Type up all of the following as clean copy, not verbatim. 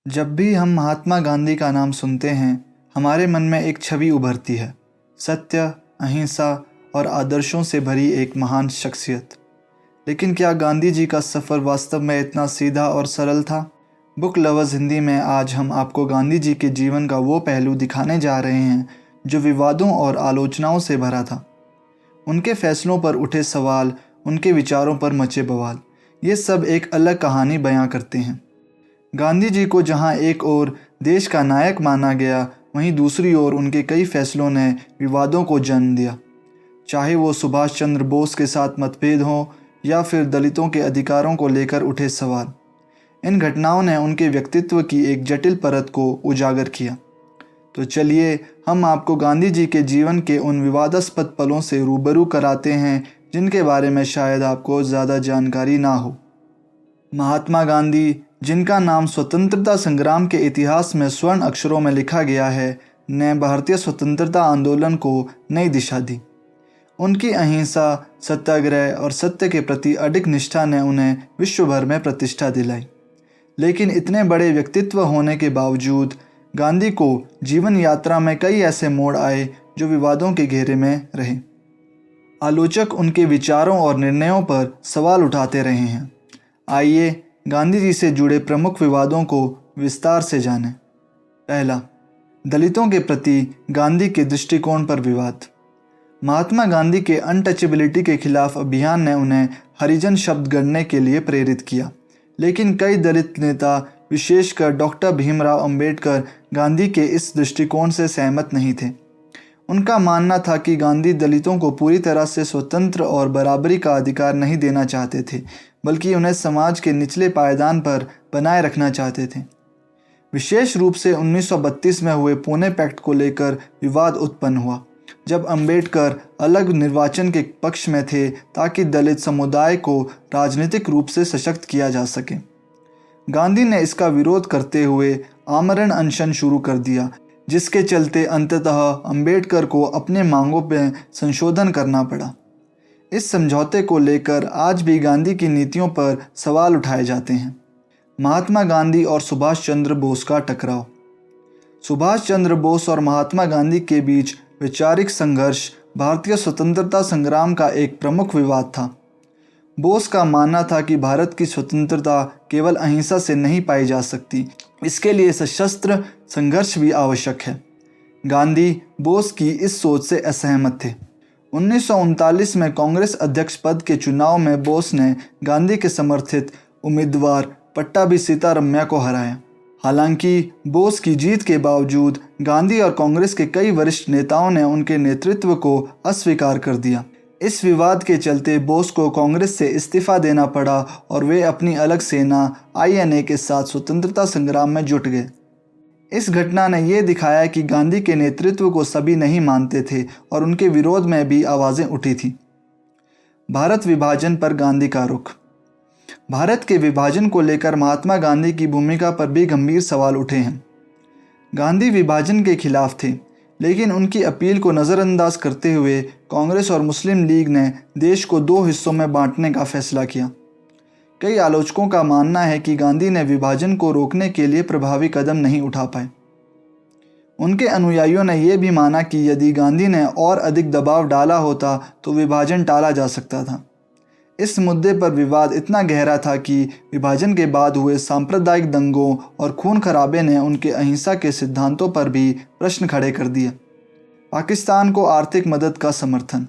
जब भी हम महात्मा गांधी का नाम सुनते हैं, हमारे मन में एक छवि उभरती है। सत्य, अहिंसा और आदर्शों से भरी एक महान शख्सियत। लेकिन क्या गांधी जी का सफ़र वास्तव में इतना सीधा और सरल था? बुक लवर्स हिंदी में आज हम आपको गांधी जी के जीवन का वो पहलू दिखाने जा रहे हैं जो विवादों और आलोचनाओं से भरा था। उनके फैसलों पर उठे सवाल, उनके विचारों पर मचे बवाल, ये सब एक अलग कहानी बयां करते हैं। गांधी जी को जहां एक ओर देश का नायक माना गया, वहीं दूसरी ओर उनके कई फैसलों ने विवादों को जन्म दिया। चाहे वो सुभाष चंद्र बोस के साथ मतभेद हों या फिर दलितों के अधिकारों को लेकर उठे सवाल, इन घटनाओं ने उनके व्यक्तित्व की एक जटिल परत को उजागर किया। तो चलिए हम आपको गांधी जी के जीवन के उन विवादास्पद पलों से रूबरू कराते हैं जिनके बारे में शायद आपको ज़्यादा जानकारी ना हो। महात्मा गांधी, जिनका नाम स्वतंत्रता संग्राम के इतिहास में स्वर्ण अक्षरों में लिखा गया है, ने भारतीय स्वतंत्रता आंदोलन को नई दिशा दी। उनकी अहिंसा, सत्याग्रह और सत्य के प्रति अडिग निष्ठा ने उन्हें विश्व भर में प्रतिष्ठा दिलाई। लेकिन इतने बड़े व्यक्तित्व होने के बावजूद गांधी को जीवन यात्रा में कई ऐसे मोड़ आए जो विवादों के घेरे में रहे। आलोचक उनके विचारों और निर्णयों पर सवाल उठाते रहे हैं। आइए गांधी जी से जुड़े प्रमुख विवादों को विस्तार से जानें। पहला, दलितों के प्रति गांधी के दृष्टिकोण पर विवाद। महात्मा गांधी के अनटचेबिलिटी के खिलाफ अभियान ने उन्हें हरिजन शब्द गढ़ने के लिए प्रेरित किया, लेकिन कई दलित नेता, विशेषकर डॉक्टर भीमराव अंबेडकर, गांधी के इस दृष्टिकोण से सहमत नहीं थे। उनका मानना था कि गांधी दलितों को पूरी तरह से स्वतंत्र और बराबरी का अधिकार नहीं देना चाहते थे, बल्कि उन्हें समाज के निचले पायदान पर बनाए रखना चाहते थे। विशेष रूप से 1932 में हुए पुणे पैक्ट को लेकर विवाद उत्पन्न हुआ, जब अंबेडकर अलग निर्वाचन के पक्ष में थे ताकि दलित समुदाय को राजनीतिक रूप से सशक्त किया जा सके। गांधी ने इसका विरोध करते हुए आमरण अनशन शुरू कर दिया, जिसके चलते अंततः अंबेडकर को अपने मांगों पर संशोधन करना पड़ा। इस समझौते को लेकर आज भी गांधी की नीतियों पर सवाल उठाए जाते हैं। महात्मा गांधी और सुभाष चंद्र बोस का टकराव। सुभाष चंद्र बोस और महात्मा गांधी के बीच वैचारिक संघर्ष भारतीय स्वतंत्रता संग्राम का एक प्रमुख विवाद था। बोस का मानना था कि भारत की स्वतंत्रता केवल अहिंसा से नहीं पाई जा सकती, इसके लिए सशस्त्र संघर्ष भी आवश्यक है। गांधी बोस की इस सोच से असहमत थे। 1939 में कांग्रेस अध्यक्ष पद के चुनाव में बोस ने गांधी के समर्थित उम्मीदवार पट्टाभी सीतारमैया को हराया। हालांकि बोस की जीत के बावजूद गांधी और कांग्रेस के कई वरिष्ठ नेताओं ने उनके नेतृत्व को अस्वीकार कर दिया। इस विवाद के चलते बोस को कांग्रेस से इस्तीफा देना पड़ा और वे अपनी अलग सेना INA के साथ स्वतंत्रता संग्राम में जुट गए। इस घटना ने यह दिखाया कि गांधी के नेतृत्व को सभी नहीं मानते थे और उनके विरोध में भी आवाज़ें उठी थी। भारत विभाजन पर गांधी का रुख। भारत के विभाजन को लेकर महात्मा गांधी की भूमिका पर भी गंभीर सवाल उठे हैं। गांधी विभाजन के खिलाफ थे, लेकिन उनकी अपील को नज़रअंदाज करते हुए कांग्रेस और मुस्लिम लीग ने देश को 2 हिस्सों में बांटने का फैसला किया। कई आलोचकों का मानना है कि गांधी ने विभाजन को रोकने के लिए प्रभावी कदम नहीं उठा पाए। उनके अनुयायियों ने यह भी माना कि यदि गांधी ने और अधिक दबाव डाला होता तो विभाजन टाला जा सकता था। इस मुद्दे पर विवाद इतना गहरा था कि विभाजन के बाद हुए सांप्रदायिक दंगों और खून खराबे ने उनके अहिंसा के सिद्धांतों पर भी प्रश्न खड़े कर दिए। पाकिस्तान को आर्थिक मदद का समर्थन।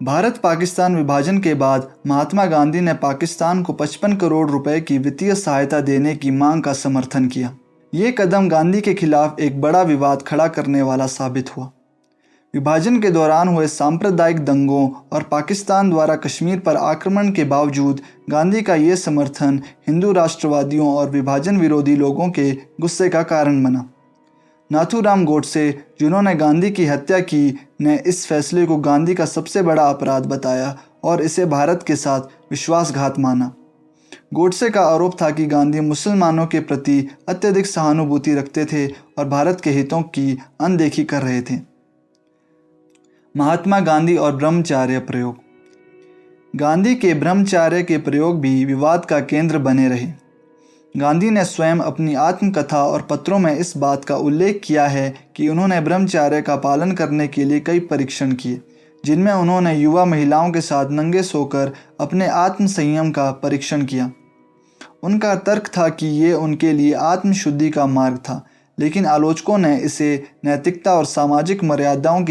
भारत पाकिस्तान विभाजन के बाद महात्मा गांधी ने पाकिस्तान को 55 करोड़ रुपए की वित्तीय सहायता देने की मांग का समर्थन किया। ये कदम गांधी के खिलाफ एक बड़ा विवाद खड़ा करने वाला साबित हुआ। विभाजन के दौरान हुए सांप्रदायिक दंगों और पाकिस्तान द्वारा कश्मीर पर आक्रमण के बावजूद गांधी का ये समर्थन हिंदू राष्ट्रवादियों और विभाजन विरोधी लोगों के गुस्से का कारण बना। नाथूराम गोडसे, जिन्होंने गांधी की हत्या की, ने इस फैसले को गांधी का सबसे बड़ा अपराध बताया और इसे भारत के साथ विश्वासघात माना। गोडसे का आरोप था कि गांधी मुसलमानों के प्रति अत्यधिक सहानुभूति रखते थे और भारत के हितों की अनदेखी कर रहे थे। महात्मा गांधी और ब्रह्मचर्य प्रयोग। गांधी के ब्रह्मचर्य के प्रयोग भी विवाद का केंद्र बने रहे। गांधी ने स्वयं अपनी आत्मकथा और पत्रों में इस बात का उल्लेख किया है कि उन्होंने ब्रह्मचर्य का पालन करने के लिए कई परीक्षण किए, जिनमें उन्होंने युवा महिलाओं के साथ नंगे सोकर अपने आत्म संयम का परीक्षण किया। उनका तर्क था कि ये उनके लिए आत्मशुद्धि का मार्ग था, लेकिन आलोचकों ने इसे नैतिकता और सामाजिक मर्यादाओं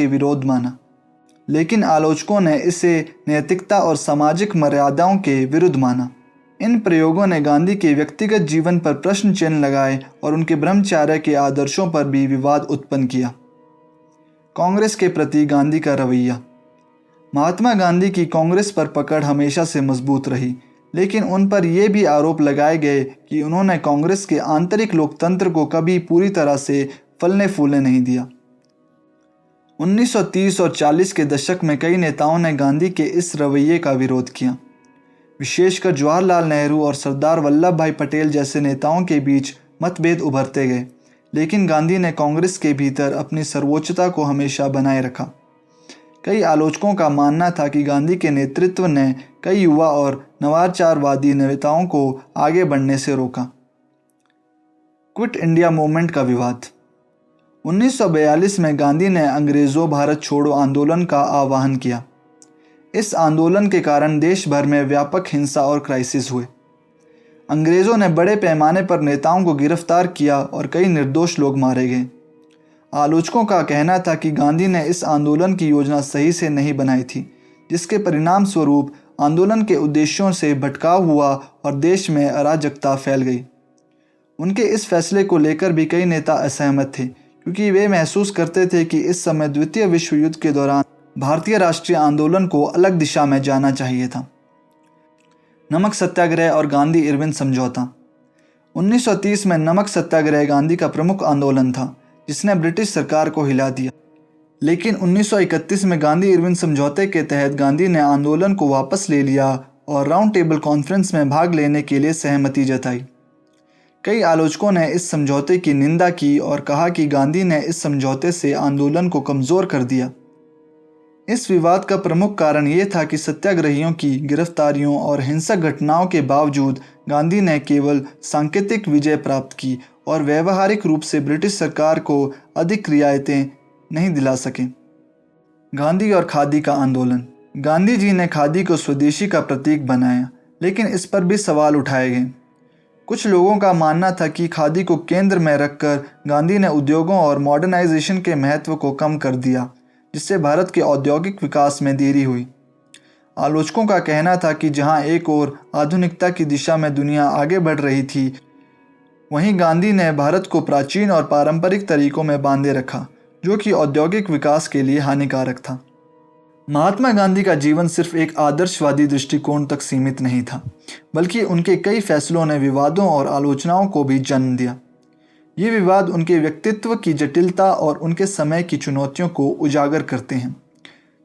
के विरुद्ध माना। इन प्रयोगों ने गांधी के व्यक्तिगत जीवन पर प्रश्न चिन्ह लगाए और उनके ब्रह्मचर्य के आदर्शों पर भी विवाद उत्पन्न किया। कांग्रेस के प्रति गांधी का रवैया। महात्मा गांधी की कांग्रेस पर पकड़ हमेशा से मजबूत रही, लेकिन उन पर यह भी आरोप लगाए गए कि उन्होंने कांग्रेस के आंतरिक लोकतंत्र को कभी पूरी तरह से फलने फूलने नहीं दिया। 1930 और 40 के दशक में कई नेताओं ने गांधी के इस रवैये का विरोध किया। विशेषकर जवाहरलाल नेहरू और सरदार वल्लभ भाई पटेल जैसे नेताओं के बीच मतभेद उभरते गए, लेकिन गांधी ने कांग्रेस के भीतर अपनी सर्वोच्चता को हमेशा बनाए रखा। कई आलोचकों का मानना था कि गांधी के नेतृत्व ने कई युवा और नवाचारवादी नेताओं को आगे बढ़ने से रोका। क्विट इंडिया मूवमेंट का विवाद। 1942 में गांधी ने अंग्रेज़ों भारत छोड़ो आंदोलन का आह्वान किया। इस आंदोलन के कारण देश भर में व्यापक हिंसा और क्राइसिस हुए। अंग्रेज़ों ने बड़े पैमाने पर नेताओं को गिरफ्तार किया और कई निर्दोष लोग मारे गए। आलोचकों का कहना था कि गांधी ने इस आंदोलन की योजना सही से नहीं बनाई थी, जिसके परिणाम स्वरूप आंदोलन के उद्देश्यों से भटकाव हुआ और देश में अराजकता फैल गई। उनके इस फैसले को लेकर भी कई नेता असहमत थे, क्योंकि वे महसूस करते थे कि इस समय द्वितीय विश्व युद्ध के दौरान भारतीय राष्ट्रीय आंदोलन को अलग दिशा में जाना चाहिए था। नमक सत्याग्रह और गांधी इरविन समझौता। 1930 में नमक सत्याग्रह गांधी का प्रमुख आंदोलन था, जिसने ब्रिटिश सरकार को हिला दिया। लेकिन 1931 में गांधी इरविन समझौते के तहत गांधी ने आंदोलन को वापस ले लिया और राउंड टेबल कॉन्फ्रेंस में भाग लेने के लिए सहमति जताई। कई आलोचकों ने इस समझौते की निंदा की और कहा कि गांधी ने इस समझौते से आंदोलन को कमज़ोर कर दिया। इस विवाद का प्रमुख कारण ये था कि सत्याग्रहियों की गिरफ्तारियों और हिंसक घटनाओं के बावजूद गांधी ने केवल सांकेतिक विजय प्राप्त की और व्यावहारिक रूप से ब्रिटिश सरकार को अधिक रियायतें नहीं दिला सके। गांधी और खादी का आंदोलन। गांधी जी ने खादी को स्वदेशी का प्रतीक बनाया, लेकिन इस पर भी सवाल उठाए गए। कुछ लोगों का मानना था कि खादी को केंद्र में रखकर गांधी ने उद्योगों और मॉडर्नाइजेशन के महत्व को कम कर दिया, जिससे भारत के औद्योगिक विकास में देरी हुई। आलोचकों का कहना था कि जहां एक ओर आधुनिकता की दिशा में दुनिया आगे बढ़ रही थी, वहीं गांधी ने भारत को प्राचीन और पारंपरिक तरीकों में बांधे रखा, जो कि औद्योगिक विकास के लिए हानिकारक था। महात्मा गांधी का जीवन सिर्फ एक आदर्शवादी दृष्टिकोण तक सीमित नहीं था, बल्कि उनके कई फैसलों ने विवादों और आलोचनाओं को भी जन्म दिया। ये विवाद उनके व्यक्तित्व की जटिलता और उनके समय की चुनौतियों को उजागर करते हैं,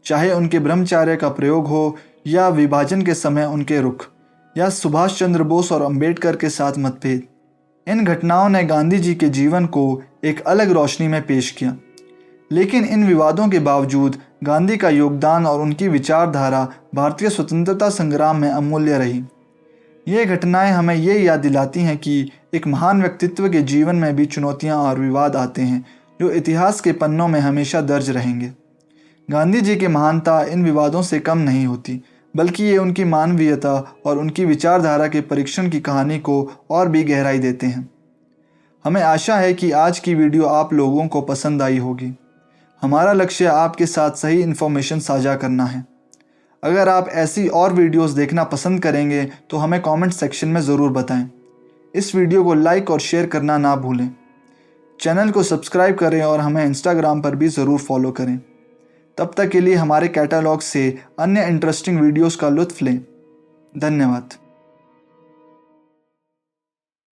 चाहे उनके ब्रह्मचर्य का प्रयोग हो या विभाजन के समय उनके रुख, या सुभाष चंद्र बोस और अंबेडकर के साथ मतभेद। इन घटनाओं ने गांधी जी के जीवन को एक अलग रोशनी में पेश किया, लेकिन इन विवादों के बावजूद गांधी का योगदान और उनकी विचारधारा भारतीय स्वतंत्रता संग्राम में अमूल्य रही। ये घटनाएं हमें ये याद दिलाती हैं कि एक महान व्यक्तित्व के जीवन में भी चुनौतियां और विवाद आते हैं, जो इतिहास के पन्नों में हमेशा दर्ज रहेंगे। गांधी जी की महानता इन विवादों से कम नहीं होती, बल्कि ये उनकी मानवीयता और उनकी विचारधारा के परीक्षण की कहानी को और भी गहराई देते हैं। हमें आशा है कि आज की वीडियो आप लोगों को पसंद आई होगी। हमारा लक्ष्य आपके साथ सही इन्फॉर्मेशन साझा करना है। अगर आप ऐसी और वीडियोस देखना पसंद करेंगे तो हमें कमेंट सेक्शन में ज़रूर बताएं। इस वीडियो को लाइक और शेयर करना ना भूलें। चैनल को सब्सक्राइब करें और हमें इंस्टाग्राम पर भी ज़रूर फॉलो करें। तब तक के लिए हमारे कैटलॉग से अन्य इंटरेस्टिंग वीडियोस का लुत्फ़ लें। धन्यवाद।